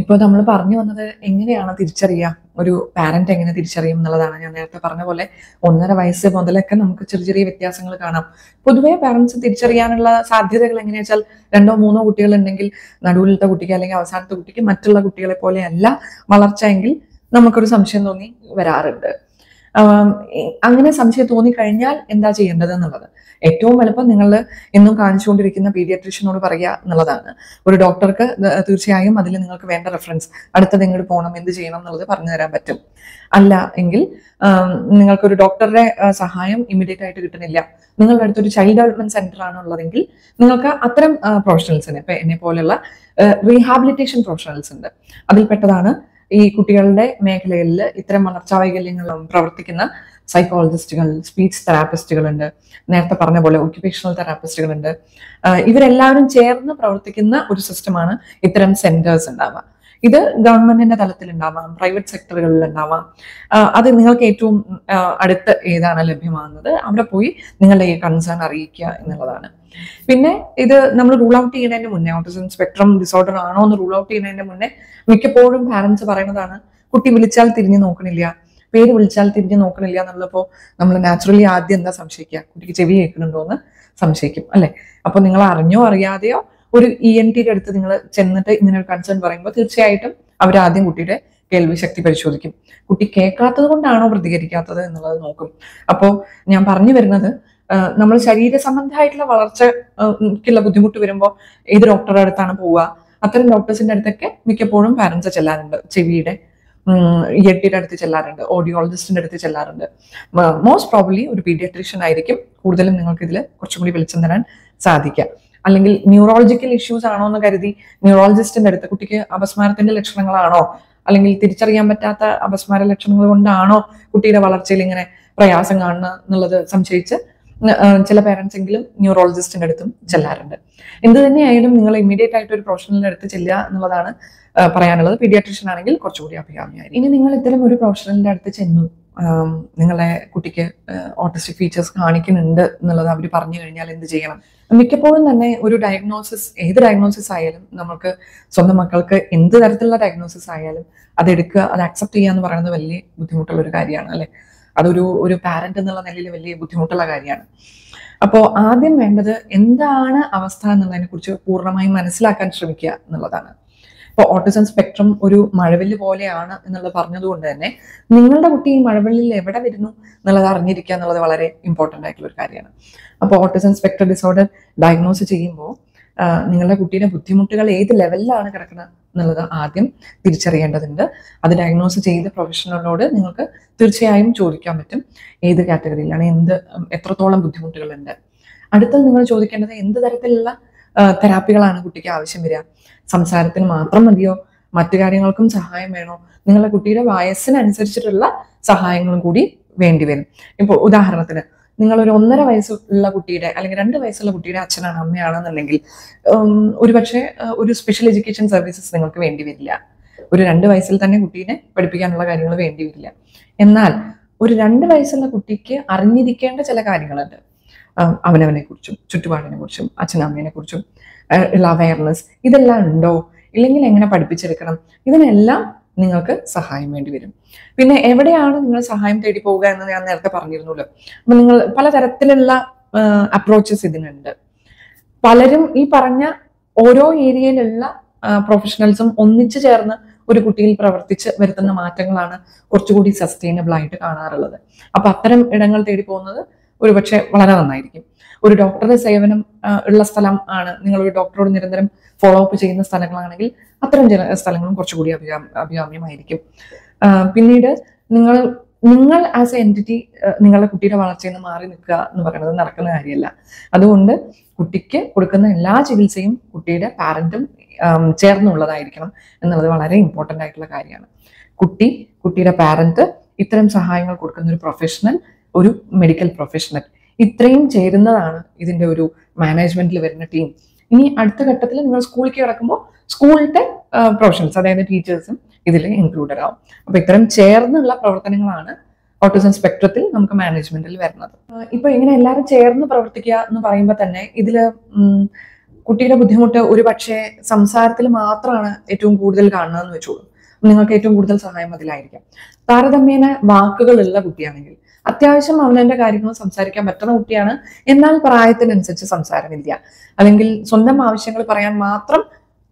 ഇപ്പോൾ നമ്മൾ പറഞ്ഞു വന്നത് എങ്ങനെയാണ് തിരിച്ചറിയുക, ഒരു പാരന്റ് എങ്ങനെ തിരിച്ചറിയും എന്നുള്ളതാണ്. ഞാൻ നേരത്തെ പറഞ്ഞ പോലെ 1.5 വയസ്സ് മുതലൊക്കെ നമുക്ക് ചെറിയ ചെറിയ വ്യത്യാസങ്ങൾ കാണാം. പൊതുവേ പാരന്റ്സ് തിരിച്ചറിയാനുള്ള സാധ്യതകൾ എങ്ങനെയാ വെച്ചാൽ 2 3 കുട്ടികൾ ഉണ്ടെങ്കിൽ നടുവിലത്തെ കുട്ടിക്ക് അല്ലെങ്കിൽ അവസാനത്തെ കുട്ടിക്ക് മറ്റുള്ള കുട്ടികളെ പോലെയല്ല വളർച്ച എങ്കിൽ നമുക്കൊരു സംശയം തോന്നി വരാറുണ്ട്. അങ്ങനെ സംശയം തോന്നിക്കഴിഞ്ഞാൽ എന്താ ചെയ്യേണ്ടത് എന്നുള്ളത് ഏറ്റവും എളുപ്പം നിങ്ങൾ എന്നും കാണിച്ചുകൊണ്ടിരിക്കുന്ന പീഡിയാട്രീഷ്യനോട് പറയുക എന്നുള്ളതാണ്. ഒരു ഡോക്ടർക്ക് തീർച്ചയായും അതിൽ നിങ്ങൾക്ക് വേണ്ട റെഫറൻസ്, അടുത്തത് എങ്ങോട്ട് പോകണം, എന്ത് ചെയ്യണം എന്നുള്ളത് പറഞ്ഞു തരാൻ പറ്റും. അല്ല എങ്കിൽ നിങ്ങൾക്കൊരു ഡോക്ടറുടെ സഹായം ഇമ്മീഡിയറ്റ് ആയിട്ട് കിട്ടുന്നില്ല, നിങ്ങളുടെ അടുത്തൊരു ചൈൽഡ് ഡെവലപ്മെന്റ് സെന്റർ ആണ് ഉള്ളതെങ്കിൽ നിങ്ങൾക്ക് അത്തരം പ്രൊഫഷണൽസിനെ, ഇപ്പൊ എന്നെ പോലെയുള്ള റീഹാബിലിറ്റേഷൻ പ്രൊഫഷണൽസ് ഉണ്ട്. അതിൽപ്പെട്ടതാണ് ഈ കുട്ടികളുടെ മേഖലയിൽ ഇത്തരം വളർച്ചാ വൈകല്യങ്ങളും പ്രവർത്തിക്കുന്ന സൈക്കോളജിസ്റ്റുകൾ, സ്പീച്ച് തെറാപ്പിസ്റ്റുകളുണ്ട്, നേരത്തെ പറഞ്ഞ പോലെ ഒക്യുപേഷണൽ തെറാപ്പിസ്റ്റുകളുണ്ട്. ഇവരെല്ലാവരും ചേർന്ന് പ്രവർത്തിക്കുന്ന ഒരു സിസ്റ്റമാണ് ഇത്തരം സെന്റേഴ്സ് ഉണ്ടാവുക. ഇത് ഗവൺമെന്റിന്റെ തലത്തിൽ ഉണ്ടാവാം, പ്രൈവറ്റ് സെക്ടറുകളിൽ ഉണ്ടാവാം. അത് നിങ്ങൾക്ക് ഏറ്റവും അടുത്ത് ഏതാണ് ലഭ്യമാകുന്നത് അവിടെ പോയി നിങ്ങളുടെ ഈ കൺസേൺ അറിയിക്കുക എന്നുള്ളതാണ്. പിന്നെ ഇത് നമ്മൾ റൂൾ ഔട്ട് ചെയ്യുന്നതിന് മുന്നേ, ഓട്ടിസം സ്പെക്ട്രം ഡിസോർഡർ ആണോ എന്ന് റൂൾ ഔട്ട് ചെയ്യുന്നതിന് മുന്നേ മിക്കപ്പോഴും പാരന്റ്സ് പറയുന്നതാണ്, കുട്ടി വിളിച്ചാൽ തിരിഞ്ഞു നോക്കണില്ല, പേര് വിളിച്ചാൽ തിരിഞ്ഞു നോക്കണില്ല എന്നുള്ളപ്പോൾ നമ്മൾ നാച്ചുറലി ആദ്യം എന്താ സംശയിക്കുക, കുട്ടിക്ക് ചെവി കേൾക്കുന്നുണ്ടോ എന്ന് സംശയിക്കും അല്ലെ. അപ്പൊ നിങ്ങൾ അറിഞ്ഞോ അറിയാതെയോ ഒരു ENTയുടെ അടുത്ത് നിങ്ങൾ ചെന്നിട്ട് ഇങ്ങനെ ഒരു കൺസേൺ പറയുമ്പോൾ തീർച്ചയായിട്ടും അവരാദ്യം കുട്ടിയുടെ കേൾവി ശക്തി പരിശോധിക്കും. കുട്ടി കേൾക്കാത്തത് കൊണ്ടാണോ പ്രതികരിക്കാത്തത് എന്നുള്ളത് നോക്കും. അപ്പോൾ ഞാൻ പറഞ്ഞു വരുന്നത്, നമ്മൾ ശരീര സംബന്ധമായിട്ടുള്ള വളർച്ചയ്ക്കുള്ള ബുദ്ധിമുട്ട് വരുമ്പോൾ ഏത് ഡോക്ടറുടെ അടുത്താണ് പോവുക, അത്തരം ഡോക്ടേഴ്സിന്റെ അടുത്തൊക്കെ മിക്കപ്പോഴും പാരന്റ്സ് ചെല്ലാറുണ്ട്. ചെവിയുടെ ENTയുടെ അടുത്ത് ചെല്ലാറുണ്ട്, ഓഡിയോളജിസ്റ്റിന്റെ അടുത്ത് ചെല്ലാറുണ്ട്. മോസ്റ്റ് പ്രോബബ്ലി ഒരു പീഡിയാട്രീഷ്യൻ ആയിരിക്കും കൂടുതലും നിങ്ങൾക്ക് ഇതിൽ കുറച്ചും കൂടി വെളിച്ചം തരാൻ സാധിക്കുക. അല്ലെങ്കിൽ ന്യൂറോളജിക്കൽ ഇഷ്യൂസ് ആണോ എന്ന് കരുതി ന്യൂറോളജിസ്റ്റിന്റെ അടുത്ത്, കുട്ടിക്ക് അപസ്മാരത്തിന്റെ ലക്ഷണങ്ങളാണോ അല്ലെങ്കിൽ തിരിച്ചറിയാൻ പറ്റാത്ത അപസ്മാര ലക്ഷണങ്ങൾ കൊണ്ടാണോ കുട്ടിയുടെ വളർച്ചയിൽ ഇങ്ങനെ പ്രയാസം കാണുക എന്നുള്ളത് സംശയിച്ച് ചില പേരൻസ് എങ്കിലും ന്യൂറോളജിസ്റ്റിന്റെ അടുത്തും ചെല്ലാറുണ്ട്. എന്ത് തന്നെയായാലും നിങ്ങൾ ഇമ്മീഡിയറ്റ് ആയിട്ട് ഒരു പ്രൊഫഷണലിന്റെ അടുത്ത് ചെല്ലുക എന്നുള്ളതാണ് പറയാനുള്ളത്. പീഡിയാട്രീഷ്യൻ ആണെങ്കിൽ കുറച്ചുകൂടി അഭികാമ്യമായിരിക്കും. ഇനി നിങ്ങൾ ഇത്തരം ഒരു പ്രൊഫഷണലിന്റെ അടുത്ത് ചെന്നു, നിങ്ങളെ കുട്ടിക്ക് ഓട്ടിസ്റ്റിക് ഫീച്ചേഴ്സ് കാണിക്കുന്നുണ്ട് എന്നുള്ളത് അവർ പറഞ്ഞു കഴിഞ്ഞാൽ എന്ത് ചെയ്യണം? മിക്കപ്പോഴും തന്നെ ഒരു ഡയഗ്നോസിസ്, ഏത് ഡയഗ്നോസിസ് ആയാലും നമുക്ക് സ്വന്തം മക്കൾക്ക് എന്ത് തരത്തിലുള്ള ഡയഗ്നോസിസ് ആയാലും അതെടുക്കുക, അത് അക്സെപ്റ്റ് ചെയ്യുക എന്ന് പറയുന്നത് വലിയ ബുദ്ധിമുട്ടുള്ള ഒരു കാര്യമാണ് അല്ലെ. അതൊരു പാരന്റ് എന്നുള്ള നിലയിൽ വലിയ ബുദ്ധിമുട്ടുള്ള കാര്യമാണ്. അപ്പോൾ ആദ്യം വേണ്ടത് എന്താണ് അവസ്ഥ എന്നുള്ളതിനെ കുറിച്ച് പൂർണ്ണമായും മനസ്സിലാക്കാൻ ശ്രമിക്കുക എന്നുള്ളതാണ്. ഇപ്പോൾ ഓട്ടിസം സ്പെക്ട്രം ഒരു മഴവില്ല് പോലെയാണ് എന്നുള്ളത് പറഞ്ഞതുകൊണ്ട് തന്നെ നിങ്ങളുടെ കുട്ടി ഈ മഴവില്ലിൽ എവിടെ വരുന്നു എന്നുള്ളത് അറിഞ്ഞിരിക്കുക എന്നുള്ളത് വളരെ ഇമ്പോർട്ടൻ്റ് ആയിട്ടുള്ള ഒരു കാര്യമാണ്. അപ്പോൾ ഓട്ടിസം സ്പെക്ട്രം ഡിസോർഡർ ഡയഗ്നോസ് ചെയ്യുമ്പോൾ നിങ്ങളുടെ കുട്ടിയുടെ ബുദ്ധിമുട്ടുകൾ ഏത് ലെവലിലാണ് കിടക്കുന്നത് എന്നുള്ളത് ആദ്യം തിരിച്ചറിയേണ്ടതുണ്ട്. അത് ഡയഗ്നോസ് ചെയ്ത പ്രൊഫഷണലിനോട് നിങ്ങൾക്ക് തീർച്ചയായും ചോദിക്കാൻ പറ്റും ഏത് കാറ്റഗറിയിലാണ്, എത്രത്തോളം ബുദ്ധിമുട്ടുകളുണ്ട്. അടുത്തത് നിങ്ങൾ ചോദിക്കേണ്ടത് എന്ത് തരത്തിലുള്ള തെറാപ്പികളാണ് കുട്ടിക്ക് ആവശ്യം വരിക. സംസാരത്തിന് മാത്രം മതിയോ, മറ്റു കാര്യങ്ങൾക്കും സഹായം വേണോ, നിങ്ങളുടെ കുട്ടിയുടെ വയസ്സിനനുസരിച്ചിട്ടുള്ള സഹായങ്ങളും കൂടി വേണ്ടി വരും. ഇപ്പോൾ ഉദാഹരണത്തിന് നിങ്ങളൊരു 1.5 വയസ്സുള്ള കുട്ടിയുടെ അല്ലെങ്കിൽ 2 വയസ്സുള്ള കുട്ടിയുടെ അച്ഛനാണ് അമ്മയാണെന്നുണ്ടെങ്കിൽ ഒരുപക്ഷെ ഒരു സ്പെഷ്യൽ എഡ്യൂക്കേഷൻ സർവീസസ് നിങ്ങൾക്ക് വേണ്ടി വരില്ല. ഒരു 2 വയസ്സിൽ തന്നെ കുട്ടീനെ പഠിപ്പിക്കാനുള്ള കാര്യങ്ങൾ വേണ്ടി വരില്ല. എന്നാൽ ഒരു 2 വയസ്സുള്ള കുട്ടിക്ക് അറിഞ്ഞിരിക്കേണ്ട ചില കാര്യങ്ങളുണ്ട്. അവനവനെ കുറിച്ചും ചുറ്റുപാടിനെ കുറിച്ചും അച്ഛനമ്മേനെ കുറിച്ചും ഉള്ള അവയർനെസ് ഇതെല്ലാം ഉണ്ടോ, ഇല്ലെങ്കിൽ എങ്ങനെ പഠിപ്പിച്ചെടുക്കണം, ഇതിനെല്ലാം നിങ്ങൾക്ക് സഹായം വേണ്ടി വരും. പിന്നെ എവിടെയാണ് നിങ്ങൾ സഹായം തേടി പോവുക എന്ന് ഞാൻ നേരത്തെ പറഞ്ഞിരുന്നല്ലോ. അപ്പൊ നിങ്ങൾ പലതരത്തിലുള്ള അപ്രോച്ചസ് ഇതിനുണ്ട്. പലരും ഈ പറഞ്ഞ ഓരോ ഏരിയയിലുള്ള പ്രൊഫഷണൽസും ഒന്നിച്ചു ചേർന്ന് ഒരു കുട്ടിയിൽ പ്രവർത്തിച്ച് വരുത്തുന്ന മാറ്റങ്ങളാണ് കുറച്ചുകൂടി സസ്റ്റൈനബിൾ ആയിട്ട് കാണാറുള്ളത്. അപ്പൊ അത്തരം ഇടങ്ങൾ തേടി പോകുന്നത് ഒരുപക്ഷെ വളരെ നന്നായിരിക്കും. ഒരു ഡോക്ടറുടെ സേവനം ഉള്ള സ്ഥലം ആണ്, നിങ്ങളൊരു ഡോക്ടറോട് നിരന്തരം ഫോളോ അപ്പ് ചെയ്യുന്ന സ്ഥലങ്ങളാണെങ്കിൽ അത്തരം സ്ഥലങ്ങളും കുറച്ചുകൂടി അഭികാമ്യമായിരിക്കും. പിന്നീട് നിങ്ങൾ ആസ് എ എൻറ്റിറ്റി നിങ്ങളുടെ കുട്ടിയുടെ വളർച്ചയിൽ നിന്ന് മാറി നിൽക്കുക എന്ന് പറയുന്നത് നടക്കുന്ന കാര്യമല്ല. അതുകൊണ്ട് കുട്ടിക്ക് കൊടുക്കുന്ന എല്ലാ ചികിത്സയും കുട്ടിയുടെ പാരന്റും ചേർന്നുള്ളതായിരിക്കണം എന്നുള്ളത് വളരെ ഇമ്പോർട്ടൻ്റ് ആയിട്ടുള്ള കാര്യമാണ്. കുട്ടിയുടെ പാരന്റ്, ഇത്തരം സഹായങ്ങൾ കൊടുക്കുന്ന ഒരു പ്രൊഫഷണൽ, ഒരു മെഡിക്കൽ പ്രൊഫഷണൽ, ഇത്രയും ചേരുന്നതാണ് ഇതിന്റെ ഒരു മാനേജ്മെന്റിൽ വരുന്ന ടീം. ഇനി അടുത്ത ഘട്ടത്തിൽ നിങ്ങൾ സ്കൂളിലേക്ക് കിടക്കുമ്പോൾ സ്കൂളിലത്തെ പ്രൊഫഷണൽസ്, അതായത് ടീച്ചേഴ്സും ഇതിൽ ഇൻക്ലൂഡഡ് ആവും. അപ്പൊ ഇത്തരം ചേർന്നുള്ള പ്രവർത്തനങ്ങളാണ് ഓട്ടിസം സ്പെക്ട്രത്തിൽ നമുക്ക് മാനേജ്മെന്റിൽ വരുന്നത്. ഇപ്പൊ ഇങ്ങനെ എല്ലാവരും ചേർന്ന് പ്രവർത്തിക്കുക എന്ന് പറയുമ്പോൾ തന്നെ ഇതിൽ കുട്ടിയുടെ ബുദ്ധിമുട്ട് ഒരു പക്ഷേ സംസാരത്തിൽ മാത്രമാണ് ഏറ്റവും കൂടുതൽ കാണുന്നതെന്ന് വെച്ചോളൂ. നിങ്ങൾക്ക് ഏറ്റവും കൂടുതൽ സഹായം അതിലായിരിക്കാം. താരതമ്യേന വാക്കുകളുള്ള കുട്ടിയാണെങ്കിൽ, അത്യാവശ്യം അവനവന്റെ കാര്യങ്ങൾ സംസാരിക്കാൻ പറ്റുന്ന കുട്ടിയാണ്, എന്നാൽ പ്രായത്തിനനുസരിച്ച് സംസാരമില്ല, അല്ലെങ്കിൽ സ്വന്തം ആവശ്യങ്ങൾ പറയാൻ മാത്രം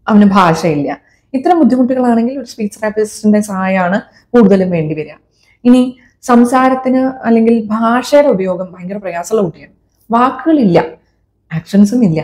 അവന് ഭാഷയില്ല, ഇത്തരം ബുദ്ധിമുട്ടുകളാണെങ്കിൽ ഒരു സ്പീച്ച് തെറാപ്പിസ്റ്റിന്റെ സഹായമാണ് കൂടുതലും വേണ്ടി വരിക. ഇനി സംസാരത്തിന് അല്ലെങ്കിൽ ഭാഷയുടെ ഉപയോഗം ഭയങ്കര പ്രയാസമുള്ള കുട്ടിയാണ്, വാക്കുകളില്ല, ആക്ഷൻസും ഇല്ല.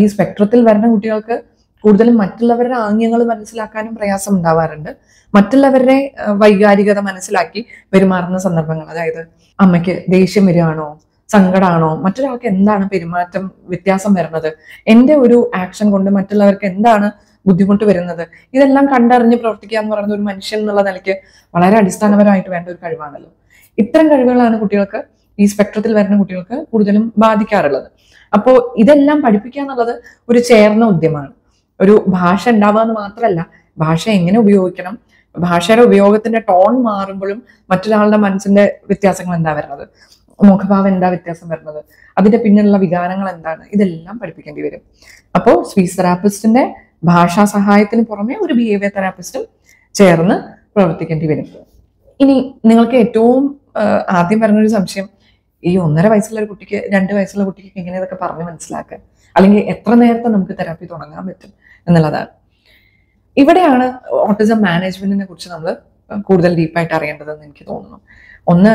ഈ സ്പെക്ട്രത്തിൽ വരുന്ന കുട്ടികൾക്ക് കൂടുതലും മറ്റുള്ളവരുടെ ആംഗ്യങ്ങൾ മനസ്സിലാക്കാനും പ്രയാസം ഉണ്ടാവാറുണ്ട്. മറ്റുള്ളവരുടെ വൈകാരികത മനസ്സിലാക്കി പെരുമാറുന്ന സന്ദർഭങ്ങൾ, അതായത് അമ്മയ്ക്ക് ദേഷ്യം വരികയാണോ, സങ്കടമാണോ, മറ്റൊരാൾക്ക് എന്താണ് പെരുമാറ്റം വ്യത്യാസം വരുന്നത്, എൻ്റെ ഒരു ആക്ഷൻ കൊണ്ട് മറ്റുള്ളവർക്ക് എന്താണ് ബുദ്ധിമുട്ട് വരുന്നത്, ഇതെല്ലാം കണ്ടറിഞ്ഞ് പ്രവർത്തിക്കുക എന്ന് പറയുന്ന ഒരു മനുഷ്യൻ എന്നുള്ള നിലയ്ക്ക് വളരെ അടിസ്ഥാനപരമായിട്ട് വേണ്ട ഒരു കഴിവാണല്ലോ. ഇത്തരം കഴിവുകളാണ് കുട്ടികൾക്ക്, ഈ സ്പെക്ട്രത്തിൽ വരുന്ന കുട്ടികൾക്ക് കൂടുതലും ബാധിക്കാറുള്ളത്. അപ്പോൾ ഇതെല്ലാം പഠിപ്പിക്കുക എന്നുള്ളത് ഒരു ചേർന്ന ഉദ്യമമാണ്. ഒരു ഭാഷ ഉണ്ടാവുക എന്ന് മാത്രമല്ല, ഭാഷ എങ്ങനെ ഉപയോഗിക്കണം, ഭാഷയുടെ ഉപയോഗത്തിന്റെ ടോൺ മാറുമ്പോഴും മറ്റൊരാളുടെ മനസ്സിന്റെ വ്യത്യാസങ്ങൾ എന്താ വരുന്നത്, മുഖഭാവം എന്താ വ്യത്യാസം വരുന്നത്, അതിന്റെ പിന്നിലുള്ള വികാരങ്ങൾ എന്താണ്, ഇതെല്ലാം പഠിപ്പിക്കേണ്ടി വരും. അപ്പോൾ സ്പീച്ച് തെറാപ്പിസ്റ്റിന്റെ ഭാഷാ സഹായത്തിന് പുറമെ ഒരു ബിഹേവിയർ തെറാപ്പിസ്റ്റും ചേർന്ന് പ്രവർത്തിക്കേണ്ടി വരും. ഇനി നിങ്ങൾക്ക് ഏറ്റവും ആദ്യം പറഞ്ഞൊരു സംശയം, ഈ 1.5 വയസ്സുള്ള ഒരു കുട്ടിക്ക് 2 വയസ്സുള്ള കുട്ടിക്ക് എങ്ങനെ ഇതൊക്കെ പറഞ്ഞ് മനസ്സിലാക്കാൻ, അല്ലെങ്കിൽ എത്ര നേരത്തെ നമുക്ക് തെറാപ്പി തുടങ്ങാൻ പറ്റും എന്നുള്ളതാണ്. ഇവിടെയാണ് ഓട്ടിസം മാനേജ്മെന്റിനെ കുറിച്ച് നമ്മൾ കൂടുതൽ ഡീപ്പായിട്ട് അറിയേണ്ടതെന്ന് എനിക്ക് തോന്നുന്നു. ഒന്ന്,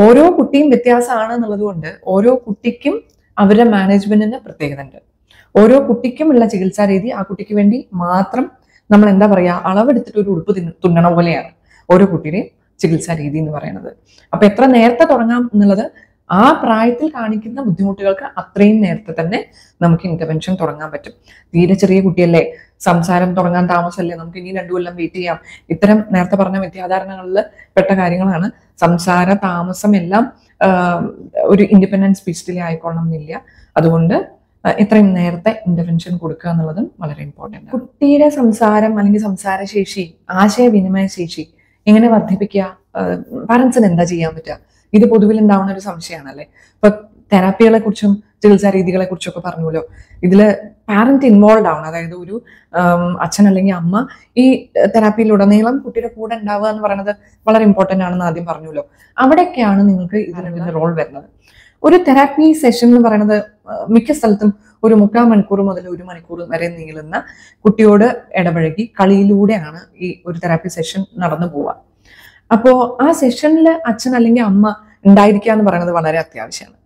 ഓരോ കുട്ടിയും വ്യത്യാസമാണ് എന്നുള്ളത് കൊണ്ട് ഓരോ കുട്ടിക്കും അവരുടെ മാനേജ്മെന്റിന് പ്രത്യേകത ഉണ്ട്. ഓരോ കുട്ടിക്കും ഉള്ള ചികിത്സാ രീതി ആ കുട്ടിക്ക് വേണ്ടി മാത്രം, നമ്മൾ എന്താ പറയാ, അളവെടുത്തിട്ട് ഒരു ഉടുപ്പ് തുന്നണ പോലെയാണ് ഓരോ കുട്ടിയുടെയും ചികിത്സാ രീതി എന്ന് പറയുന്നത്. അപ്പൊ എത്ര നേരത്തെ തുടങ്ങാം എന്നുള്ളത്, ആ പ്രായത്തിൽ കാണിക്കുന്ന ബുദ്ധിമുട്ടുകൾക്ക് അത്രയും നേരത്തെ തന്നെ നമുക്ക് ഇന്റർവെൻഷൻ തുടങ്ങാൻ പറ്റും. തീരെ ചെറിയ കുട്ടിയല്ലേ, സംസാരം തുടങ്ങാൻ താമസമല്ലേ, നമുക്ക് ഇനി 2 കൊല്ലം വെയിറ്റ് ചെയ്യാം, ഇത്തരം നേരത്തെ പറഞ്ഞ വിദ്യാധാരണകളിൽ പെട്ട കാര്യങ്ങളാണ്. സംസാര താമസം എല്ലാം ഒരു ഇൻഡിപെൻഡന്റ് സ്പീച്ച് ഡിലേ ആയിക്കൊള്ളണം എന്നില്ല. അതുകൊണ്ട് എത്രയും നേരത്തെ ഇന്റർവെൻഷൻ കൊടുക്കുക എന്നുള്ളതും വളരെ ഇമ്പോർട്ടൻ്റ് ആണ്. കുട്ടിയുടെ സംസാരം അല്ലെങ്കിൽ സംസാരശേഷി, ആശയവിനിമയ ശേഷി എങ്ങനെ വർദ്ധിപ്പിക്കുക, പാരൻസിന് എന്താ ചെയ്യാൻ പറ്റുക, ഇത് പൊതുവിൽ ഉണ്ടാവുന്ന ഒരു സംശയമാണല്ലേ. ഇപ്പൊ തെറാപ്പികളെ കുറിച്ചും ചികിത്സാ രീതികളെ കുറിച്ചൊക്കെ പറഞ്ഞല്ലോ, ഇതില് പാരന്റ് ഇൻവോൾവ് ആവണം. അതായത് ഒരു അച്ഛൻ അല്ലെങ്കിൽ അമ്മ ഈ തെറാപ്പിയിലുടനീളം കുട്ടിയുടെ കൂടെ ഉണ്ടാവുക എന്ന് പറയുന്നത് വളരെ ഇമ്പോർട്ടൻ്റ് ആണെന്ന് ആദ്യം പറഞ്ഞല്ലോ. അവിടെയൊക്കെയാണ് നിങ്ങൾക്ക് ഇതിനുള്ള റോൾ വരുന്നത്. ഒരു തെറാപ്പി സെഷൻ എന്ന് പറയുന്നത് മിക്ക സ്ഥലത്തും ഒരു 3/4 മണിക്കൂർ മുതൽ 1 മണിക്കൂർ വരെ നീളുന്ന കുട്ടിയോട് ഇടപഴകി കളിയിലൂടെയാണ് ഈ ഒരു തെറാപ്പി സെഷൻ നടന്നു പോവുക. അപ്പോ ആ സെഷനിൽ അച്ഛൻ അല്ലെങ്കിൽ അമ്മ ഉണ്ടായിരിക്കുക എന്ന് പറയുന്നത് വളരെ അത്യാവശ്യമാണ്.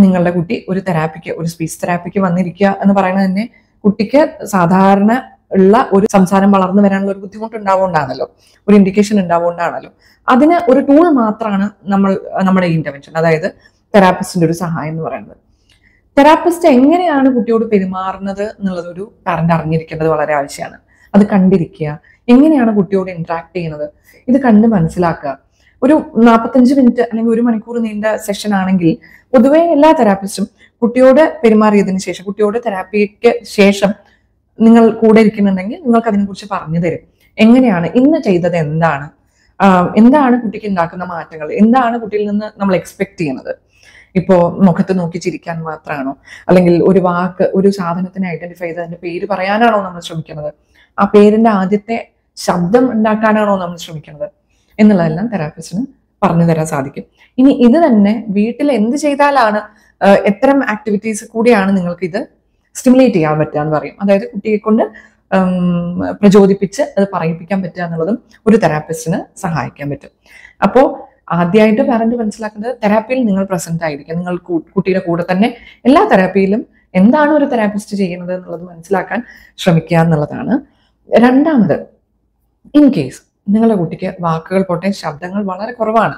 നിങ്ങളുടെ കുട്ടി ഒരു തെറാപ്പിക്ക്, ഒരു സ്പീച്ച് തെറാപ്പിക്ക് വന്നിരിക്കുക എന്ന് പറയുന്നത് തന്നെ കുട്ടിക്ക് സാധാരണ ഉള്ള ഒരു സംസാരം വളർന്നു വരാനുള്ള ഒരു ബുദ്ധിമുട്ട് ഉണ്ടാവുകൊണ്ടാണല്ലോ, ഒരു ഇൻഡിക്കേഷൻ ഉണ്ടാവുകൊണ്ടാണല്ലോ. അതിന് ഒരു ടൂൾ മാത്രമാണ് നമ്മുടെ ഇന്റർവെൻഷൻ, അതായത് തെറാപ്പിസ്റ്റിന്റെ ഒരു സഹായം എന്ന് പറയുന്നത്. തെറാപ്പിസ്റ്റ് എങ്ങനെയാണ് കുട്ടിയോട് പെരുമാറുന്നത് എന്നുള്ളത് ഒരു പാരന്റ് അറിഞ്ഞിരിക്കേണ്ടത് വളരെ ആവശ്യമാണ്. അത് കണ്ടിരിക്കുക, എങ്ങനെയാണ് കുട്ടിയോട് ഇന്ററാക്ട് ചെയ്യുന്നത്, ഇത് കണ്ട് മനസ്സിലാക്കുക. ഒരു 45 മിനിറ്റ് അല്ലെങ്കിൽ 1 മണിക്കൂർ നീണ്ട സെഷൻ ആണെങ്കിൽ പൊതുവെ എല്ലാ തെറാപ്പിസ്റ്റും കുട്ടിയോട് പെരുമാറിയതിന് ശേഷം, കുട്ടിയോട് തെറാപ്പിക്ക് ശേഷം നിങ്ങൾ കൂടെ ഇരിക്കുന്നുണ്ടെങ്കിൽ നിങ്ങൾക്ക് അതിനെക്കുറിച്ച് പറഞ്ഞു തരും. എങ്ങനെയാണ് ഇന്ന് ചെയ്തത്, എന്താണ് കുട്ടിക്ക് ഉണ്ടാക്കുന്ന മാറ്റങ്ങൾ, എന്താണ് കുട്ടിയിൽ നിന്ന് നമ്മൾ എക്സ്പെക്ട് ചെയ്യുന്നത്. ഇപ്പോ മുഖത്ത് നോക്കി ചിരിക്കാൻ മാത്രമാണോ, അല്ലെങ്കിൽ ഒരു വാക്ക്, ഒരു സാധനത്തിനെ ഐഡന്റിഫൈ ചെയ്ത് അതിന്റെ പേര് പറയാനാണോ നമ്മൾ ശ്രമിക്കുന്നത്, ആ പേരിന്റെ ആദ്യത്തെ ശബ്ദം ഉണ്ടാക്കാനാണോ നമ്മൾ ശ്രമിക്കുന്നത് എന്നുള്ളതെല്ലാം തെറാപ്പിസ്റ്റിന് പറഞ്ഞു തരാൻ സാധിക്കും. ഇനി ഇത് തന്നെ വീട്ടിൽ എന്ത് ചെയ്താലാണ്, എത്തരം ആക്ടിവിറ്റീസ് കൂടിയാണ് നിങ്ങൾക്ക് ഇത് സ്റ്റിമുലേറ്റ് ചെയ്യാൻ പറ്റുക എന്ന് പറയും. അതായത് കുട്ടിയെ കൊണ്ട് പ്രചോദിപ്പിച്ച് അത് പറയിപ്പിക്കാൻ പറ്റുക എന്നുള്ളതും ഒരു തെറാപ്പിസ്റ്റിന് സഹായിക്കാൻ പറ്റും. അപ്പോൾ ആദ്യമായിട്ട് പാരന്റ് മനസ്സിലാക്കുന്നത്, തെറാപ്പിയിൽ നിങ്ങൾ പ്രസന്റ് ആയിരിക്കുക, നിങ്ങൾ കുട്ടിയുടെ കൂടെ തന്നെ എല്ലാ തെറാപ്പിയിലും എന്താണ് ഒരു തെറാപ്പിസ്റ്റ് ചെയ്യുന്നത് എന്നുള്ളത് മനസ്സിലാക്കാൻ ശ്രമിക്കുക എന്നുള്ളതാണ്. രണ്ടാമത്, ഇൻ കേസ് നിങ്ങളുടെ കുട്ടിക്ക് വാക്കുകൾ പോട്ടെ, ശബ്ദങ്ങൾ വളരെ കുറവാണ്,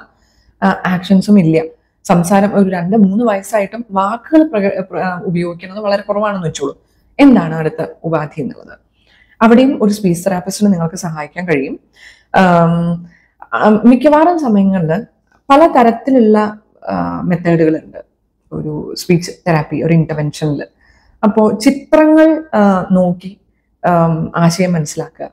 ആക്ഷൻസും ഇല്ല, സംസാരം ഒരു 2-3 വയസ്സായിട്ടും വാക്കുകൾ ഉപയോഗിക്കുന്നത് വളരെ കുറവാണെന്ന് വെച്ചോളൂ, എന്താണ് അടുത്ത ഉപാധി എന്നുള്ളത്. അവിടെയും ഒരു സ്പീച്ച് തെറാപ്പിസ്റ്റിന് നിങ്ങൾക്ക് സഹായിക്കാൻ കഴിയും. മിക്കവാറും സമയങ്ങളിൽ പല തരത്തിലുള്ള മെത്തേഡുകളുണ്ട് ഒരു സ്പീച്ച് തെറാപ്പി, ഒരു ഇന്റർവെൻഷനിൽ. അപ്പോൾ ചിത്രങ്ങൾ നോക്കി ആശയം മനസ്സിലാക്കുക.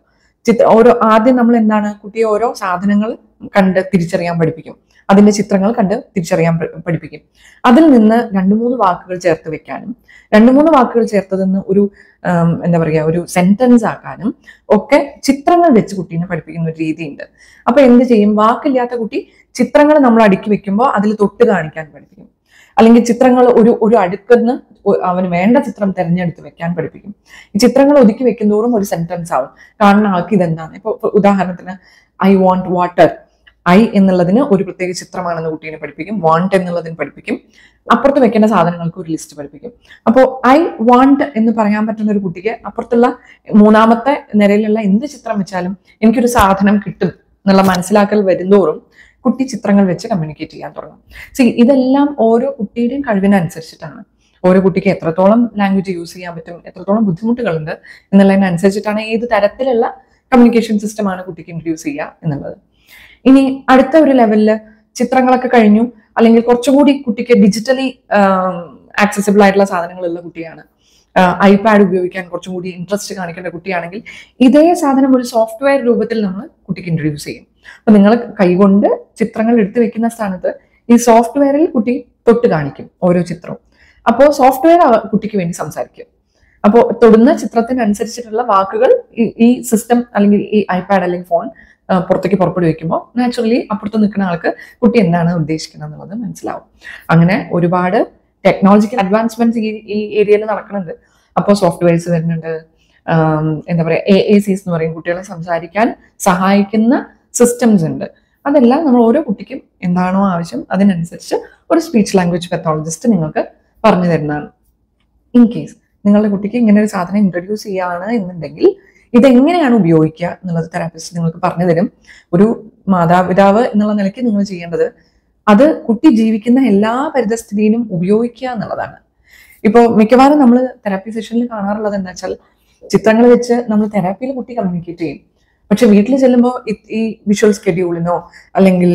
ആദ്യം നമ്മൾ എന്താണ്, കുട്ടിയെ ഓരോ സാധനങ്ങൾ കണ്ട് തിരിച്ചറിയാൻ പഠിപ്പിക്കും. അതിന്റെ ചിത്രങ്ങൾ കണ്ട് തിരിച്ചറിയാൻ പഠിപ്പിക്കും. അതിൽ നിന്ന് 2-3 വാക്കുകൾ ചേർത്ത് വെക്കാനും 2-3 വാക്കുകൾ ചേർത്തതിൽ നിന്ന് ഒരു എന്താ പറയുക ഒരു സെന്റൻസ് ആക്കാനും ഒക്കെ ചിത്രങ്ങൾ വെച്ച് കുട്ടീനെ പഠിപ്പിക്കുന്ന ഒരു രീതിയുണ്ട്. അപ്പൊ എന്ത് ചെയ്യും, വാക്കില്ലാത്ത കുട്ടി ചിത്രങ്ങൾ നമ്മൾ അടുക്കി വെക്കുമ്പോൾ അതിൽ തൊട്ട് കാണിക്കാൻ പഠിപ്പിക്കും. അല്ലെങ്കിൽ ചിത്രങ്ങൾ ഒരു അടുക്കുന്ന് അവന് വേണ്ട ചിത്രം തിരഞ്ഞെടുത്ത് വെക്കാൻ പഠിപ്പിക്കും. ഈ ചിത്രങ്ങൾ ഒതുക്കി വെക്കുന്നതോറും ഒരു സെന്റൻസ് ആവും. കാണുന്ന ആൾക്ക് ഇതെന്താണ്. ഇപ്പൊ ഉദാഹരണത്തിന് ഐ വാണ്ട് വാട്ടർ, ഐ എന്നുള്ളതിന് ഒരു പ്രത്യേക ചിത്രമാണെന്ന് കുട്ടീനെ പഠിപ്പിക്കും. വാണ്ട് എന്നുള്ളതിന് പഠിപ്പിക്കും. അപ്പുറത്ത് വെക്കേണ്ട സാധനങ്ങൾക്ക് ഒരു ലിസ്റ്റ് പഠിപ്പിക്കും. അപ്പോൾ ഐ വാണ്ട് എന്ന് പറയാൻ പറ്റുന്ന ഒരു കുട്ടിക്ക് അപ്പുറത്തുള്ള 3ാമത്തെ നിരയിലുള്ള എന്ത് ചിത്രം വെച്ചാലും എനിക്കൊരു സാധനം കിട്ടും എന്നുള്ള മനസ്സിലാക്കൽ വരുന്നതോറും കുട്ടി ചിത്രങ്ങൾ വെച്ച് കമ്മ്യൂണിക്കേറ്റ് ചെയ്യാൻ തുടങ്ങും. ഇതെല്ലാം ഓരോ കുട്ടിയുടെയും കഴിവിനനുസരിച്ചിട്ടാണ്. ഓരോ കുട്ടിക്ക് എത്രത്തോളം ലാംഗ്വേജ് യൂസ് ചെയ്യാൻ പറ്റും, എത്രത്തോളം ബുദ്ധിമുട്ടുകളുണ്ട് എന്നുള്ളതിനനുസരിച്ചിട്ടാണ് ഏത് തരത്തിലുള്ള കമ്മ്യൂണിക്കേഷൻ സിസ്റ്റമാണ് കുട്ടിക്ക് ഇൻട്രൊഡ്യൂസ് ചെയ്യുക എന്നുള്ളത്. ഇനി അടുത്ത ഒരു ലെവലില് ചിത്രങ്ങളൊക്കെ കഴിഞ്ഞു, അല്ലെങ്കിൽ കുറച്ചും കൂടി കുട്ടിക്ക് ഡിജിറ്റലി ആക്സസിബിൾ ആയിട്ടുള്ള സാധനങ്ങളുള്ള കുട്ടിയാണ്, ഐപാഡ് ഉപയോഗിക്കാൻ കുറച്ചും കൂടി ഇൻട്രസ്റ്റ് കാണിക്കേണ്ട കുട്ടിയാണെങ്കിൽ ഇതേ സാധനം ഒരു സോഫ്റ്റ്വെയർ രൂപത്തിൽ നമ്മൾ കുട്ടിക്ക് ഇൻട്രൊഡ്യൂസ് ചെയ്യും. അപ്പൊ നിങ്ങൾ കൈകൊണ്ട് ചിത്രങ്ങൾ എടുത്തു വെക്കുന്ന സ്ഥാനത്ത് ഈ സോഫ്റ്റ്വെയറിൽ കുട്ടി തൊട്ട് കാണിക്കും ഓരോ ചിത്രവും. അപ്പോൾ സോഫ്റ്റ്വെയർ കുട്ടിക്ക് വേണ്ടി സംസാരിക്കും. അപ്പോൾ തൊടുന്ന ചിത്രത്തിനനുസരിച്ചിട്ടുള്ള വാക്കുകൾ ഈ സിസ്റ്റം അല്ലെങ്കിൽ ഈ ഐപാഡ് അല്ലെങ്കിൽ ഫോൺ പുറത്തേക്ക് പുറപ്പെടുവിക്കുമ്പോൾ നാച്ചുറലി അപ്പുറത്ത് നിൽക്കുന്ന ആൾക്ക് കുട്ടി എന്താണ് ഉദ്ദേശിക്കുന്നത് എന്നുള്ളത് മനസ്സിലാവും. അങ്ങനെ ഒരുപാട് ടെക്നോളജിക്കൽ അഡ്വാൻസ്മെന്റ്സ് ഈ ഏരിയയിൽ നടക്കുന്നുണ്ട്. അപ്പോൾ സോഫ്റ്റ്വെയർസ് വരുന്നുണ്ട്, എന്താ പറയുക AACs എന്ന് പറയും, കുട്ടികളെ സംസാരിക്കാൻ സഹായിക്കുന്ന സിസ്റ്റംസ് ഉണ്ട്. അതെല്ലാം നമ്മൾ ഓരോ കുട്ടിക്കും എന്താണോ ആവശ്യം അതിനനുസരിച്ച് ഒരു സ്പീച്ച് ലാംഗ്വേജ് പെത്തോളജിസ്റ്റ് നിങ്ങൾക്ക് പറഞ്ഞു തരുന്നതാണ്. ഇൻ കേസ് നിങ്ങളുടെ കുട്ടിക്ക് ഇങ്ങനെ ഒരു സാധനം ഇൻട്രൊഡ്യൂസ് ചെയ്യാണ് എന്നുണ്ടെങ്കിൽ ഇതെങ്ങനെയാണ് ഉപയോഗിക്കുക എന്നുള്ളത് തെറാപ്പിസ്റ്റ് നിങ്ങൾക്ക് പറഞ്ഞു തരും. ഒരു മാതാപിതാവ് എന്നുള്ള നിലയ്ക്ക് നിങ്ങൾ ചെയ്യേണ്ടത് അത് കുട്ടി ജീവിക്കുന്ന എല്ലാ പരിതസ്ഥിതിയിലും ഉപയോഗിക്കുക എന്നുള്ളതാണ്. ഇപ്പോൾ മിക്കവാറും നമ്മൾ തെറാപ്പി സെഷനിൽ കാണാറുള്ളത് എന്താ വെച്ചാൽ ചിത്രങ്ങൾ വെച്ച് നമ്മൾ തെറാപ്പിയിൽ കുട്ടി കമ്മ്യൂണിക്കേറ്റ് ചെയ്യും. പക്ഷെ വീട്ടിൽ ചെല്ലുമ്പോൾ ഈ വിഷ്വൽ സ്കെഡ്യൂളിനോ അല്ലെങ്കിൽ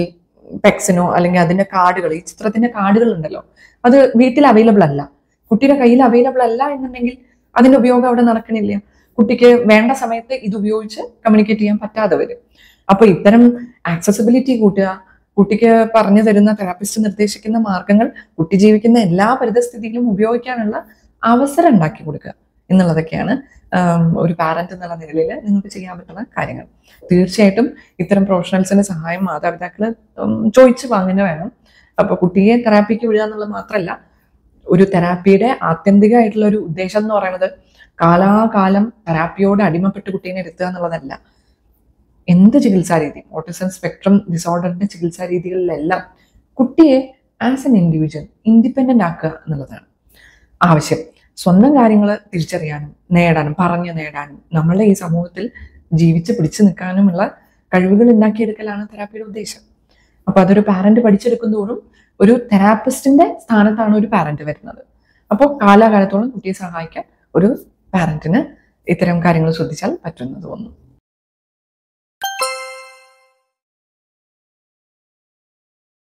പെക്സിനോ അല്ലെങ്കിൽ അതിന്റെ കാർഡുകൾ, ഈ ചിത്രത്തിന്റെ കാർഡുകൾ ഉണ്ടല്ലോ, അത് വീട്ടിൽ അവൈലബിൾ അല്ല. കുട്ടിയുടെ കയ്യിൽ അവൈലബിൾ അല്ല എന്നുണ്ടെങ്കിൽ അതിന്റെ ഉപയോഗം അവിടെ നടക്കണില്ല. കുട്ടിക്ക് വേണ്ട സമയത്ത് ഇത് ഉപയോഗിച്ച് കമ്മ്യൂണിക്കേറ്റ് ചെയ്യാൻ പറ്റാതെ വരും. അപ്പൊ ഇത്തരം ആക്സസിബിലിറ്റി കൂട്ടുക, കുട്ടിക്ക് പറഞ്ഞു തരുന്ന തെറാപ്പിസ്റ്റ് നിർദ്ദേശിക്കുന്ന മാർഗങ്ങൾ കുട്ടി ജീവിക്കുന്ന എല്ലാ പരിതസ്ഥിതിയിലും ഉപയോഗിക്കാനുള്ള അവസരം ഉണ്ടാക്കി കൊടുക്കുക എന്നുള്ളതൊക്കെയാണ് ഒരു പാരന്റ് എന്നുള്ള നിലയിൽ നിങ്ങൾക്ക് ചെയ്യാൻ പറ്റുന്ന കാര്യങ്ങൾ. തീർച്ചയായിട്ടും ഇത്തരം പ്രൊഫഷണൽസിന്റെ സഹായം മാതാപിതാക്കൾ ചോദിച്ച് വാങ്ങുന്ന വേണം. അപ്പൊ കുട്ടിയെ തെറാപ്പിക്ക് വിടുക എന്നുള്ളത് മാത്രമല്ല, ഒരു തെറാപ്പിയുടെ ആത്യന്തികമായിട്ടുള്ള ഒരു ഉദ്ദേശം എന്ന് പറയുന്നത് കാലാകാലം തെറാപ്പിയോട് അടിമപ്പെട്ട് കുട്ടീനെ ഇരുത്തുക എന്നുള്ളതല്ല. എന്ത് ചികിത്സാ രീതി, ഓട്ടിസം സ്പെക്ട്രം ഡിസോർഡറിന്റെ ചികിത്സാ രീതികളിലെല്ലാം കുട്ടിയെ ആസ് എൻ ഇൻഡിവിജ്വൽ ഇൻഡിപെൻഡന്റ് ആക്കുക എന്നുള്ളതാണ് ആവശ്യം. സ്വന്തം കാര്യങ്ങൾ തിരിച്ചറിയാനും നേടാനും പറഞ്ഞു നേടാനും നമ്മളുടെ ഈ സമൂഹത്തിൽ ജീവിച്ച് പിടിച്ചു നിൽക്കാനുമുള്ള കഴിവുകൾ ഉണ്ടാക്കിയെടുക്കലാണ് തെറാപ്പിയുടെ ഉദ്ദേശം. അപ്പൊ അതൊരു പാരന്റ് പഠിച്ചെടുക്കുന്നതോറും ഒരു തെറാപ്പിസ്റ്റിന്റെ സ്ഥാനത്താണ് ഒരു പാരന്റ് വരുന്നത്. അപ്പോൾ കാലാകാലത്തോളം കുട്ടിയെ സഹായിക്കാൻ ഒരു പാരന്റിന് ഇത്തരം കാര്യങ്ങൾ ശ്രദ്ധിച്ചാൽ പറ്റുമെന്ന് തോന്നുന്നു.